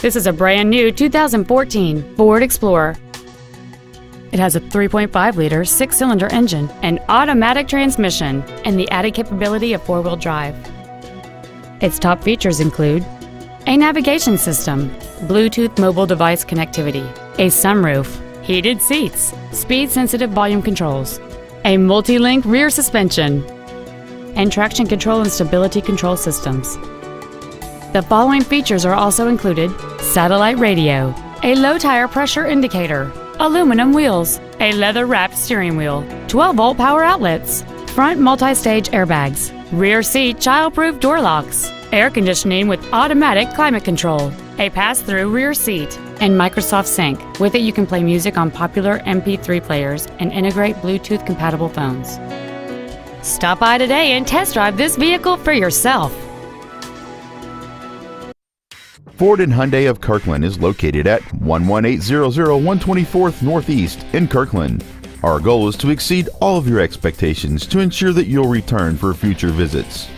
This is a brand new 2014 Ford Explorer. It has a 3.5-liter 6-cylinder engine, an automatic transmission, and the added capability of 4-wheel drive. Its top features include a navigation system, Bluetooth mobile device connectivity, a sunroof, heated seats, speed-sensitive volume controls, a multi-link rear suspension, and traction control and stability control systems. The following features are also included: satellite radio, a low tire pressure indicator, aluminum wheels, a leather-wrapped steering wheel, 12-volt power outlets, front multi-stage airbags, rear seat child-proof door locks, air conditioning with automatic climate control, a pass-through rear seat, and Microsoft Sync. With it, you can play music on popular MP3 players and integrate Bluetooth-compatible phones. Stop by today and test drive this vehicle for yourself. Ford and Hyundai of Kirkland is located at 11800 124th Northeast in Kirkland. Our goal is to exceed all of your expectations to ensure that you'll return for future visits.